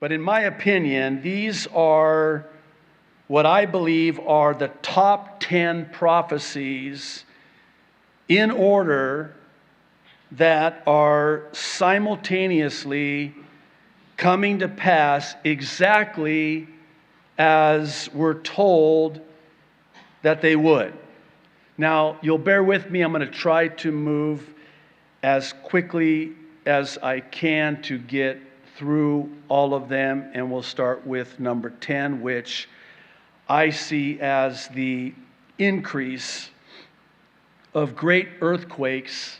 But in my opinion, these are what I believe are the top 10 prophecies in order that are simultaneously coming to pass exactly as we're told that they would. Now, you'll bear with me. I'm going to try to move as quickly as I can to get through all of them, and we'll start with number 10, which I see as the increase of great earthquakes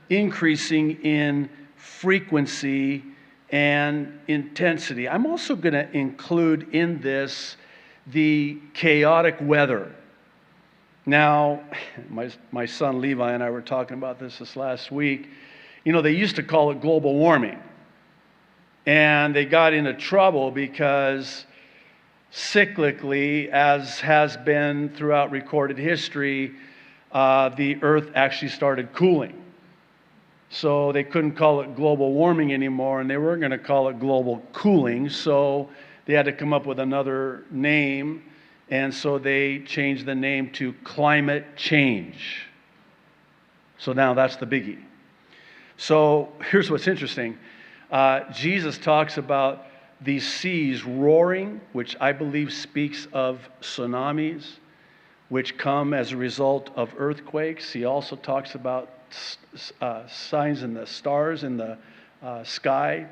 increasing in frequency and intensity. I'm also going to include in this the chaotic weather. Now, my son Levi and I were talking about this last week. You know, they used to call it global warming. And they got into trouble because cyclically, as has been throughout recorded history, the earth actually started cooling. So they couldn't call it global warming anymore, and they weren't going to call it global cooling, so they had to come up with another name, and so they changed the name to climate change. So now that's the biggie. So here's what's interesting. Jesus talks about these seas roaring, which I believe speaks of tsunamis, which come as a result of earthquakes. He also talks about signs in the stars in the sky,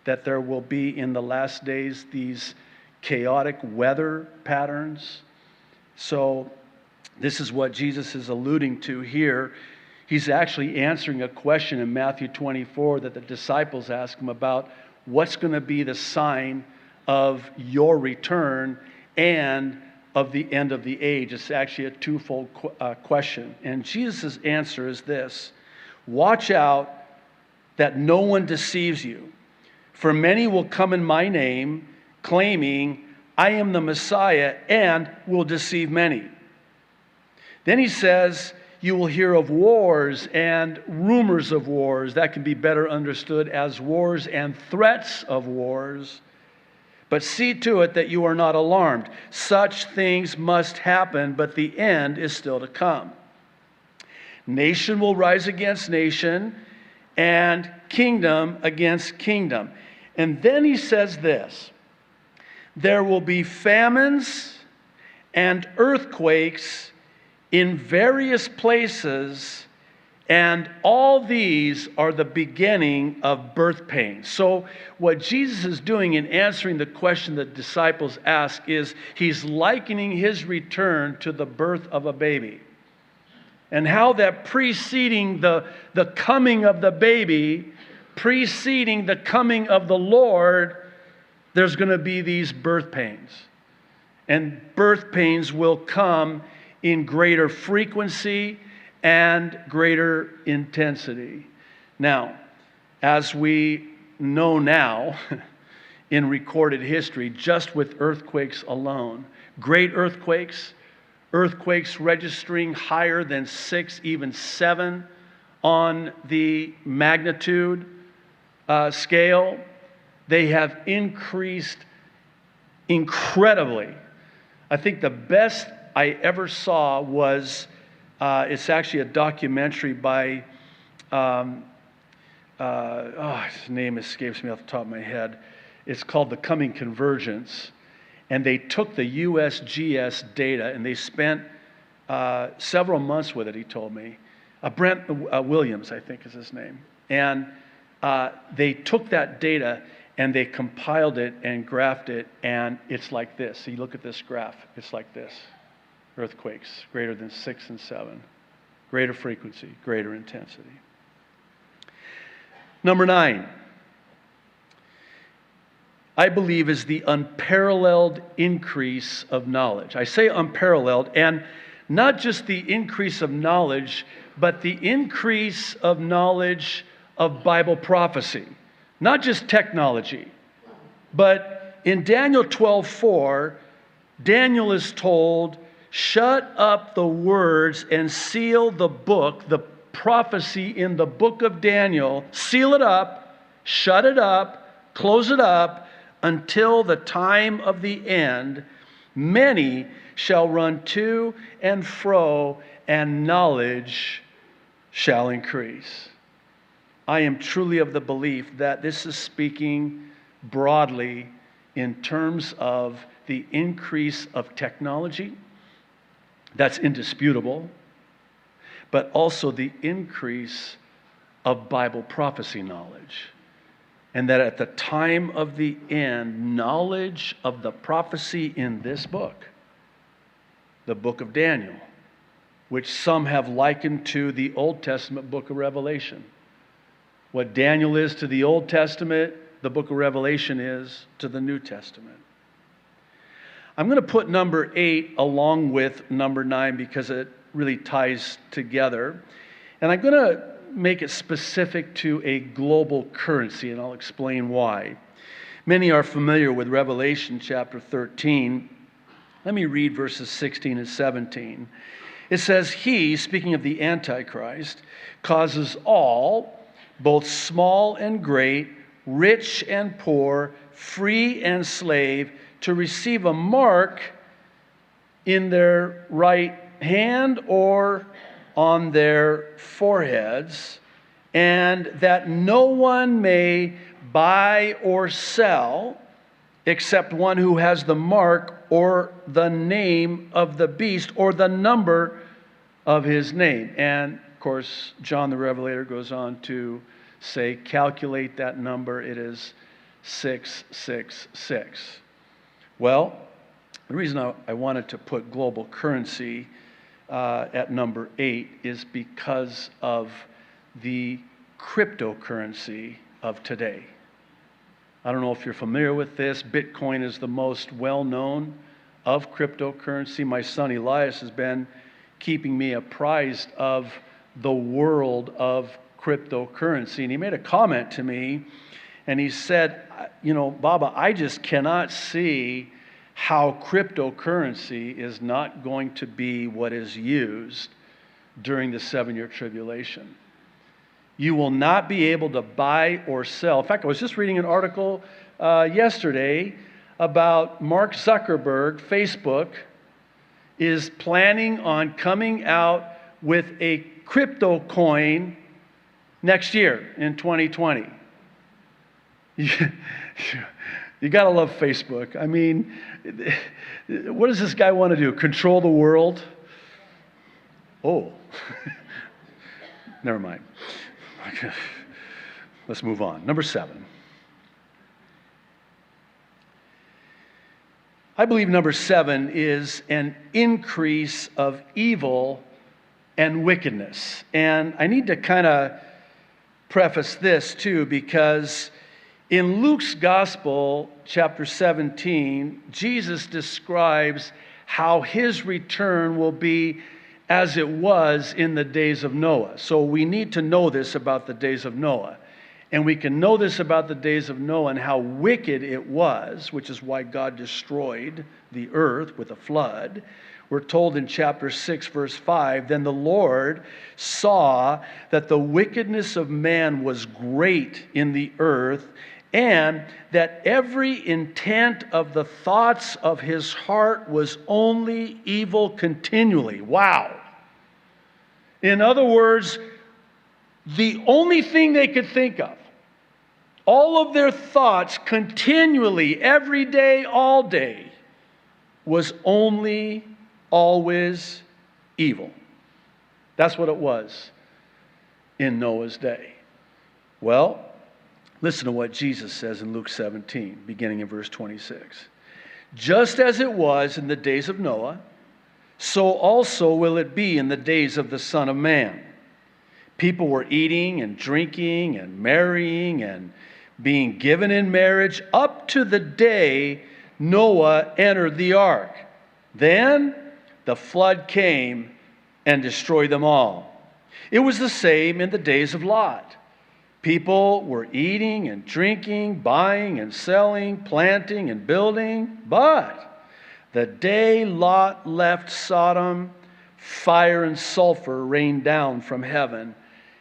that there will be in the last days these chaotic weather patterns. So this is what Jesus is alluding to here. He's actually answering a question in Matthew 24 that the disciples ask him about what's going to be the sign of your return and of the end of the age. It's actually a twofold question. And Jesus' answer is this: watch out that no one deceives you. For many will come in my name, claiming, I am the Messiah, and will deceive many. Then he says, you will hear of wars and rumors of wars. That can be better understood as wars and threats of wars. But see to it that you are not alarmed. Such things must happen, but the end is still to come. Nation will rise against nation, and kingdom against kingdom. And then he says this: there will be famines and earthquakes in various places, and all these are the beginning of birth pains. So what Jesus is doing in answering the question that disciples ask is he's likening his return to the birth of a baby. And how that preceding the coming of the baby, preceding the coming of the Lord, there's going to be these birth pains. And birth pains will come in greater frequency and greater intensity. Now, as we know now, in recorded history, just with earthquakes alone, great earthquakes registering higher than 6, even 7 on the magnitude scale, they have increased incredibly. I think the best I ever saw was, it's actually a documentary by, his name escapes me off the top of my head. It's called The Coming Convergence. And they took the USGS data and they spent several months with it, he told me. Brent Williams, I think is his name. And they took that data and they compiled it and graphed it, and it's like this. So you look at this graph, it's like this. Earthquakes greater than 6 and 7. Greater frequency, greater intensity. Number 9, I believe, is the unparalleled increase of knowledge. I say unparalleled, and not just the increase of knowledge, but the increase of knowledge of Bible prophecy. Not just technology, but in Daniel 12:4, Daniel is told, shut up the words and seal the book, the prophecy in the book of Daniel. Seal it up, shut it up, close it up, until the time of the end, many shall run to and fro, and knowledge shall increase. I am truly of the belief that this is speaking broadly in terms of the increase of technology. That's indisputable, but also the increase of Bible prophecy knowledge. And that at the time of the end, knowledge of the prophecy in this book, the book of Daniel, which some have likened to the Old Testament book of Revelation. What Daniel is to the Old Testament, the book of Revelation is to the New Testament. I'm going to put number 8 along with number 9 because it really ties together. And I'm going to make it specific to a global currency, and I'll explain why. Many are familiar with Revelation chapter 13. Let me read verses 16 and 17. It says, "He," speaking of the Antichrist, "causes all, both small and great, rich and poor, free and slave, to receive a mark in their right hand or on their foreheads, and that no one may buy or sell except one who has the mark or the name of the beast or the number of his name." And of course, John the Revelator goes on to say, calculate that number, it is 666. Well, the reason I wanted to put global currency at number 8 is because of the cryptocurrency of today. I don't know if you're familiar with this. Bitcoin is the most well-known of cryptocurrency. My son Elias has been keeping me apprised of the world of cryptocurrency. And he made a comment to me, and he said, Baba, I just cannot see how cryptocurrency is not going to be what is used during the 7-year tribulation. You will not be able to buy or sell. In fact, I was just reading an article yesterday about Mark Zuckerberg. Facebook is planning on coming out with a crypto coin next year in 2020. You got to love Facebook. I mean, what does this guy want to do? Control the world? Oh, never mind. Let's move on. Number 7. I believe number 7 is an increase of evil and wickedness. And I need to kind of preface this too, because in Luke's Gospel, chapter 17, Jesus describes how his return will be as it was in the days of Noah. So we need to know this about the days of Noah. And we can know this about the days of Noah and how wicked it was, which is why God destroyed the earth with a flood. We're told in chapter 6, verse 5, "Then the Lord saw that the wickedness of man was great in the earth, and that every intent of the thoughts of his heart was only evil continually." Wow. In other words, the only thing they could think of, all of their thoughts continually, every day, all day, was only always evil. That's what it was in Noah's day. Well, listen to what Jesus says in Luke 17, beginning in verse 26. "Just as it was in the days of Noah, so also will it be in the days of the Son of Man. People were eating and drinking and marrying and being given in marriage up to the day Noah entered the ark. Then the flood came and destroyed them all. It was the same in the days of Lot. People were eating and drinking, buying and selling, planting and building. But the day Lot left Sodom, fire and sulfur rained down from heaven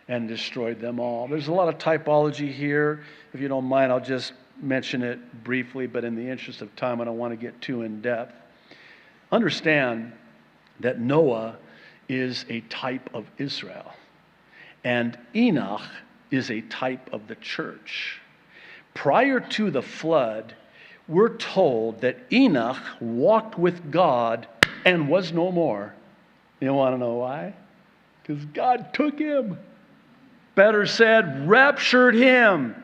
and destroyed them all." There's a lot of typology here. If you don't mind, I'll just mention it briefly, but in the interest of time, I don't want to get too in depth. Understand that Noah is a type of Israel, and Enoch is a type of the church. Prior to the flood, we're told that Enoch walked with God and was no more. You want to know why? Because God took him. Better said, raptured him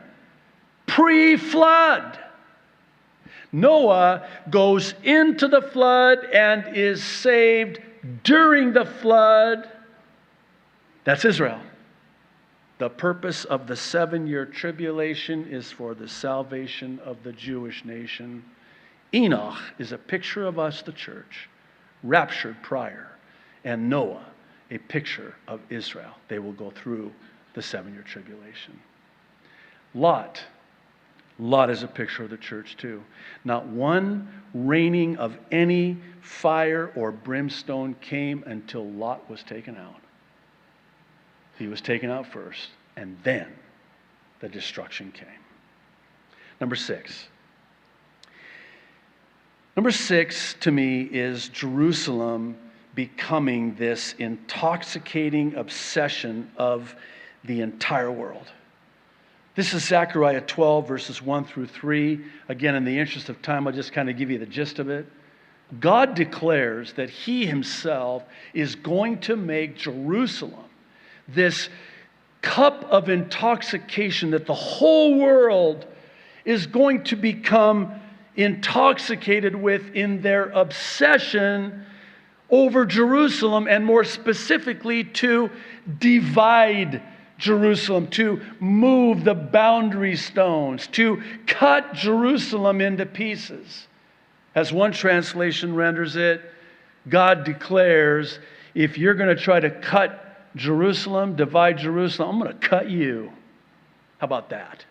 pre-flood. Noah goes into the flood and is saved during the flood. That's Israel. The purpose of the 7-year tribulation is for the salvation of the Jewish nation. Enoch is a picture of us, the church, raptured prior, and Noah, a picture of Israel. They will go through the 7-year tribulation. Lot is a picture of the church too. Not one raining of any fire or brimstone came until Lot was taken out. He was taken out first, and then the destruction came. Number 6. Number 6 to me is Jerusalem becoming this intoxicating obsession of the entire world. This is Zechariah 12, verses 1 through 3. Again, in the interest of time, I'll just kind of give you the gist of it. God declares that He Himself is going to make Jerusalem this cup of intoxication that the whole world is going to become intoxicated with in their obsession over Jerusalem, and more specifically to divide Jerusalem, to move the boundary stones, to cut Jerusalem into pieces. As one translation renders it, God declares, if you're going to try to cut Jerusalem, divide Jerusalem, I'm going to cut you. How about that?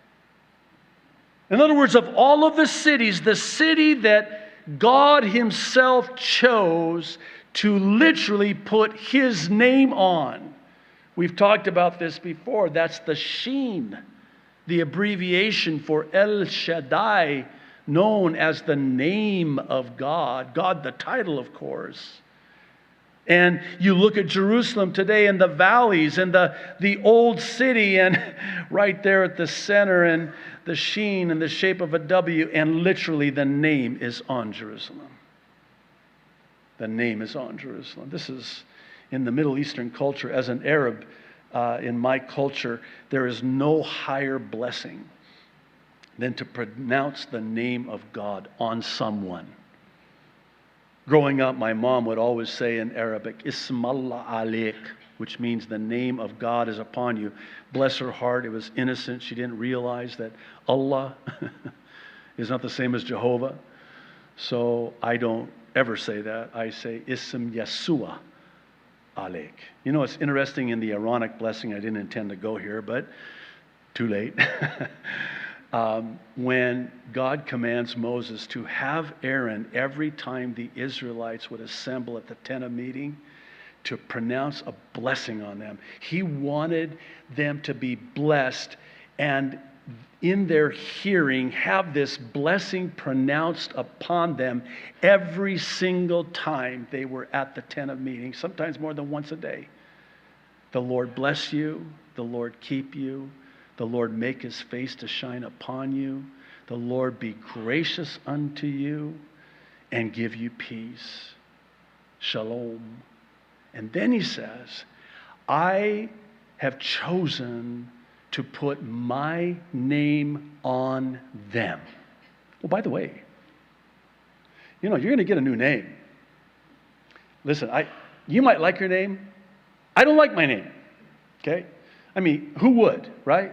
In other words, of all of the cities, the city that God Himself chose to literally put His name on. We've talked about this before. That's the Sheen, the abbreviation for El Shaddai, known as the name of God. God, the title, of course. And you look at Jerusalem today in the valleys and the old city, and right there at the center, and the sheen in the shape of a W, and literally the name is on Jerusalem. The name is on Jerusalem. This is in the Middle Eastern culture. As an Arab, in my culture, there is no higher blessing than to pronounce the name of God on someone. Growing up, my mom would always say in Arabic, Ismallah alik, which means the name of God is upon you. Bless her heart, it was innocent. She didn't realize that Allah is not the same as Jehovah. So I don't ever say that. I say Ism Yeshua alik. You know, it's interesting in the Aaronic blessing. I didn't intend to go here, but too late. When God commands Moses to have Aaron, every time the Israelites would assemble at the tent of meeting, to pronounce a blessing on them. He wanted them to be blessed, and in their hearing have this blessing pronounced upon them every single time they were at the tent of meeting, sometimes more than once a day. The Lord bless you, the Lord keep you, the Lord make His face to shine upon you, the Lord be gracious unto you and give you peace. Shalom. And then He says, I have chosen to put my name on them. Well, by the way, you know, you're going to get a new name. Listen, you might like your name. I don't like my name. Okay? I mean, who would, right?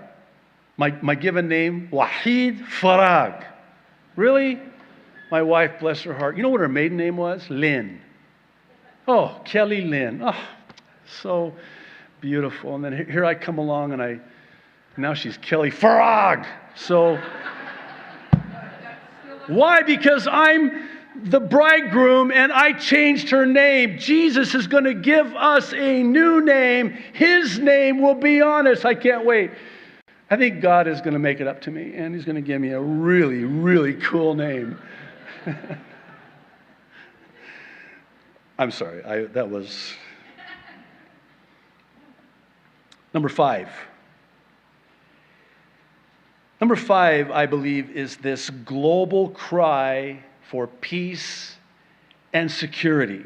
My given name, Wahid Farag. Really? My wife, bless her heart. You know what her maiden name was? Lynn. Oh, Kelly Lynn. Oh, so beautiful. And then here I come along, and now she's Kelly Farag. So, why? Because I'm the bridegroom and I changed her name. Jesus is going to give us a new name. His name will be on us. I can't wait I think God is going to make it up to me, and he's going to give me a really, really cool name. I'm sorry, that was... Number 5. Number 5, I believe, is this global cry for peace and security.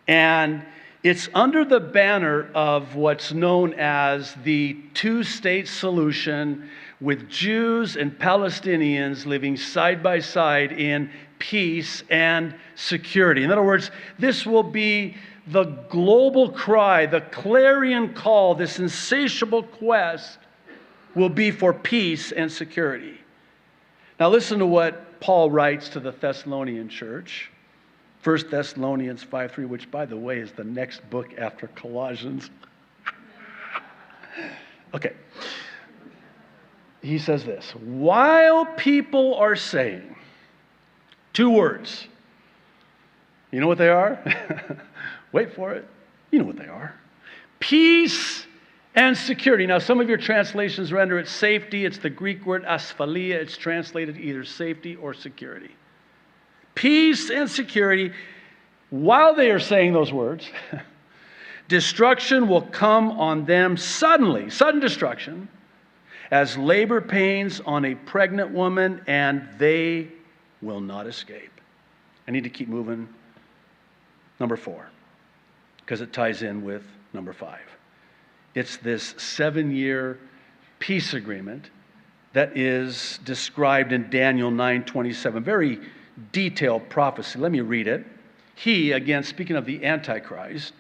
And it's under the banner of what's known as the two-state solution, with Jews and Palestinians living side by side in peace and security. In other words, this will be the global cry, the clarion call, this insatiable quest will be for peace and security. Now listen to what Paul writes to the Thessalonian church. 1 Thessalonians 5:3, which, by the way, is the next book after Colossians. Okay. He says this: while people are saying 2 words, you know what they are? Wait for it. You know what they are. Peace and security. Now, some of your translations render it safety. It's the Greek word asphalia. It's translated either safety or security. Peace and security. While they are saying those words, destruction will come on them suddenly, sudden destruction, as labor pains on a pregnant woman, and they will not escape. I need to keep moving. Number 4, because it ties in with number 5. It's this 7-year peace agreement that is described in Daniel 9:27. Very detailed prophecy. Let me read it. He, again, speaking of the Antichrist,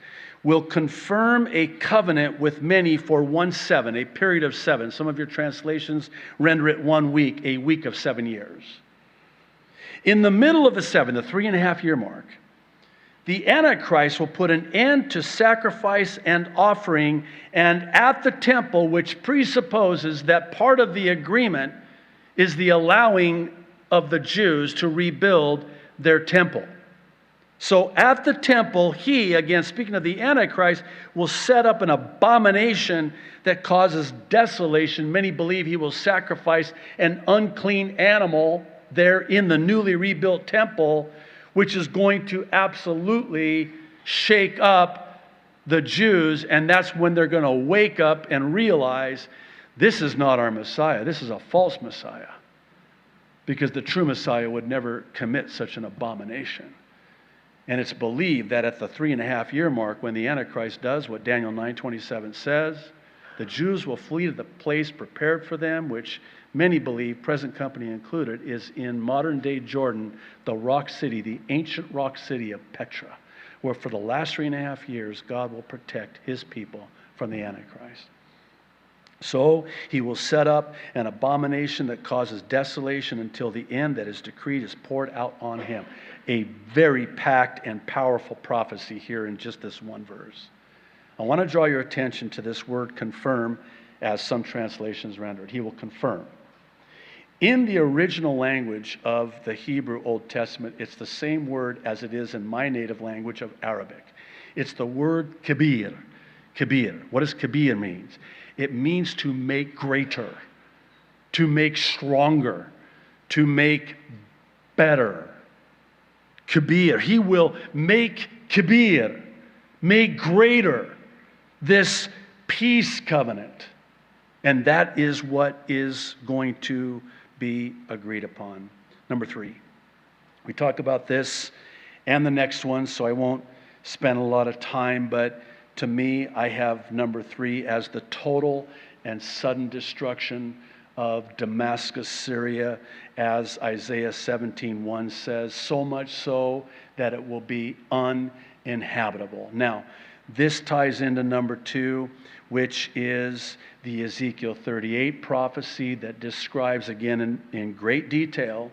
will confirm a covenant with many for 1 7, a period of 7. Some of your translations render it 1 week, a week of 7 years. In the middle of the 7, the 3.5-year mark, the Antichrist will put an end to sacrifice and offering, and at the temple, which presupposes that part of the agreement is the allowing of the Jews to rebuild their temple. So at the temple, he, again speaking of the Antichrist, will set up an abomination that causes desolation. Many believe he will sacrifice an unclean animal there in the newly rebuilt temple, which is going to absolutely shake up the Jews, and that's when they're going to wake up and realize this is not our Messiah. This is a false Messiah, because the true Messiah would never commit such an abomination. And it's believed that at the 3.5-year mark, when the Antichrist does what Daniel 9:27 says, the Jews will flee to the place prepared for them, which many believe, present company included, is in modern-day Jordan, the rock city, the ancient rock city of Petra, where for the last 3.5 years, God will protect his people from the Antichrist. So he will set up an abomination that causes desolation until the end that is decreed is poured out on him. A very packed and powerful prophecy here in just this one verse. I want to draw your attention to this word confirm, as some translations render it. He will confirm. In the original language of the Hebrew Old Testament, it's the same word as it is in my native language of Arabic. It's the word kabir. Kabir. What does kabir mean? It means to make greater, to make stronger, to make better. Kabir. He will make kabir, make greater this peace covenant. And that is what is going to be agreed upon. Number 3. We talked about this and the next one, so I won't spend a lot of time, but to me, I have number 3 as the total and sudden destruction of Damascus, Syria, as Isaiah 17:1 says, so much so that it will be uninhabitable. Now, this ties into number 2, which is the Ezekiel 38 prophecy that describes, again in great detail,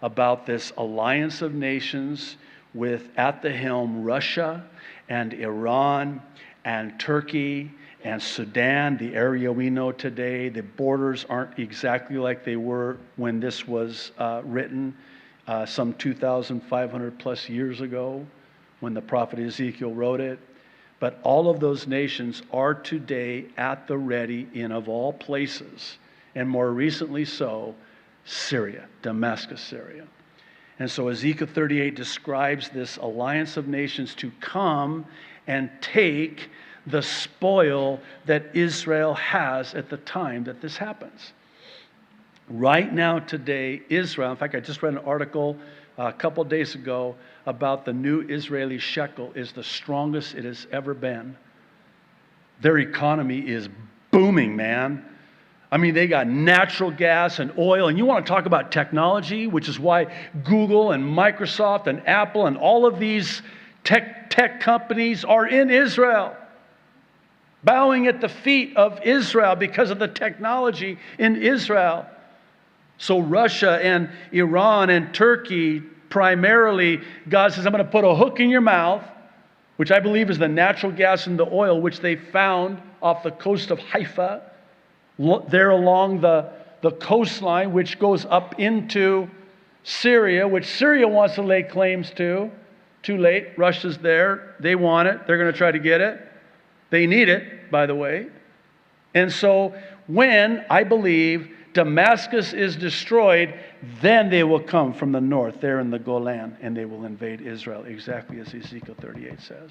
about this alliance of nations with, at the helm, Russia and Iran and Turkey and Sudan, the area we know today. The borders aren't exactly like they were when this was written some 2,500 plus years ago when the prophet Ezekiel wrote it. But all of those nations are today at the ready in, of all places, and more recently so, Syria, Damascus, Syria. And so Ezekiel 38 describes this alliance of nations to come and take the spoil that Israel has at the time that this happens. Right now, today, Israel, in fact, I just read an article a couple days ago about the new Israeli shekel is the strongest it has ever been. Their economy is booming, man. I mean, they got natural gas and oil, and you want to talk about technology, which is why Google and Microsoft and Apple and all of these tech companies are in Israel, bowing at the feet of Israel because of the technology in Israel. So Russia and Iran and Turkey, primarily, God says, I'm going to put a hook in your mouth, which I believe is the natural gas and the oil, which they found off the coast of Haifa, there along the coastline, which goes up into Syria, which Syria wants to lay claims to. Too late. Russia's there. They want it. They're going to try to get it. They need it, by the way. And so when, I believe, Damascus is destroyed, then they will come from the north, there in the Golan, and they will invade Israel, exactly as Ezekiel 38 says.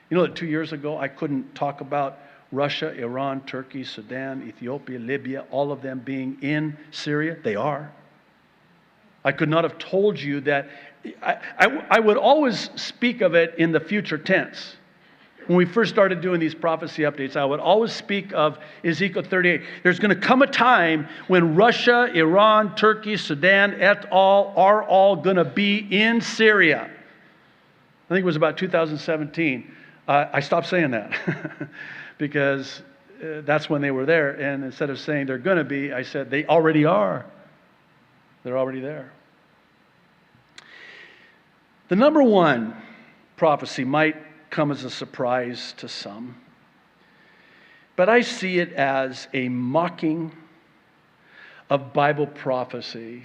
You know that 2 years ago, I couldn't talk about Russia, Iran, Turkey, Sudan, Ethiopia, Libya, all of them being in Syria. They are. I could not have told you that. I would always speak of it in the future tense. When we first started doing these prophecy updates, I would always speak of Ezekiel 38. There's going to come a time when Russia, Iran, Turkey, Sudan, et al. Are all going to be in Syria. I think it was about 2017. I stopped saying that because that's when they were there. And instead of saying they're going to be, I said they already are. They're already there. The number one prophecy might come as a surprise to some, but I see it as a mocking of Bible prophecy,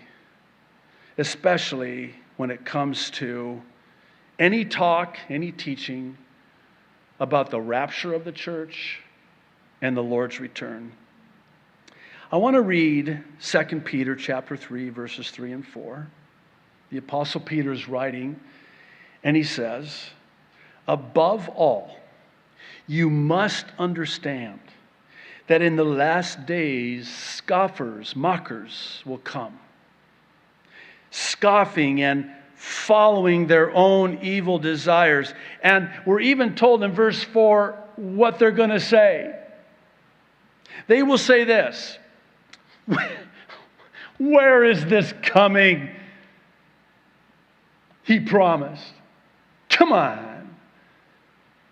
especially when it comes to any talk, any teaching about the rapture of the church and the Lord's return. I want to read 2 Peter chapter 3, verses 3 and 4. The Apostle Peter is writing, and he says, above all, you must understand that in the last days, scoffers, mockers will come, scoffing and following their own evil desires. And we're even told in verse 4 what they're going to say. They will say this, where is this coming? He promised. Come on.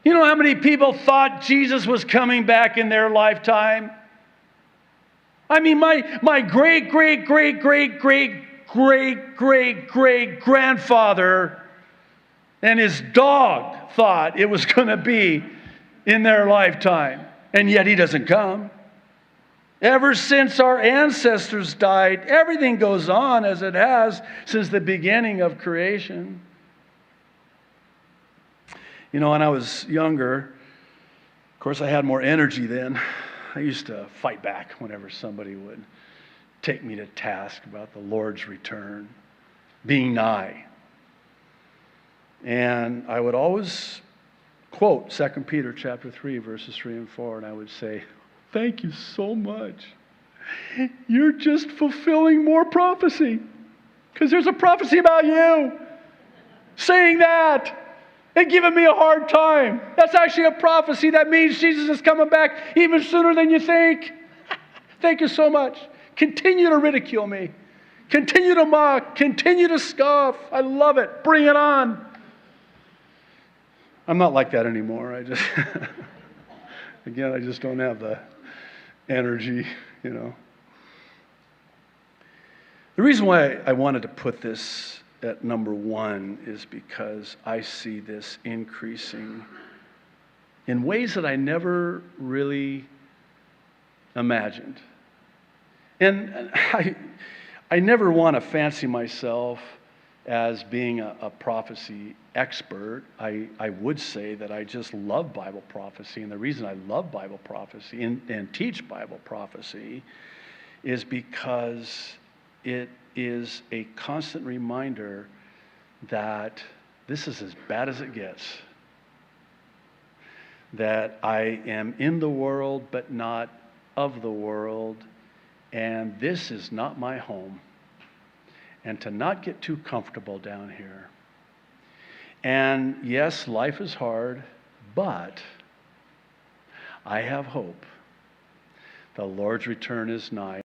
You know how many people thought Jesus was coming back in their lifetime? I mean, my great grandfather and his dog thought it was going to be in their lifetime. And yet he doesn't come. Ever since our ancestors died, everything goes on as it has since the beginning of creation. You know, when I was younger, of course I had more energy then. I used to fight back whenever somebody would take me to task about the Lord's return being nigh. And I would always quote 2 Peter chapter 3, verses 3 and 4, and I would say, thank you so much. You're just fulfilling more prophecy. Because there's a prophecy about you saying that and giving me a hard time. That's actually a prophecy. That means Jesus is coming back even sooner than you think. Thank you so much. Continue to ridicule me. Continue to mock. Continue to scoff. I love it. Bring it on. I'm not like that anymore. I just don't have the energy, you know. The reason why I wanted to put this at number one is because I see this increasing in ways that I never really imagined. And I never want to fancy myself as being a prophecy expert, I would say that I just love Bible prophecy. And the reason I love Bible prophecy and teach Bible prophecy is because it is a constant reminder that this is as bad as it gets. That I am in the world, but not of the world, and this is not my home. And to not get too comfortable down here. And yes, life is hard, but I have hope. The Lord's return is nigh.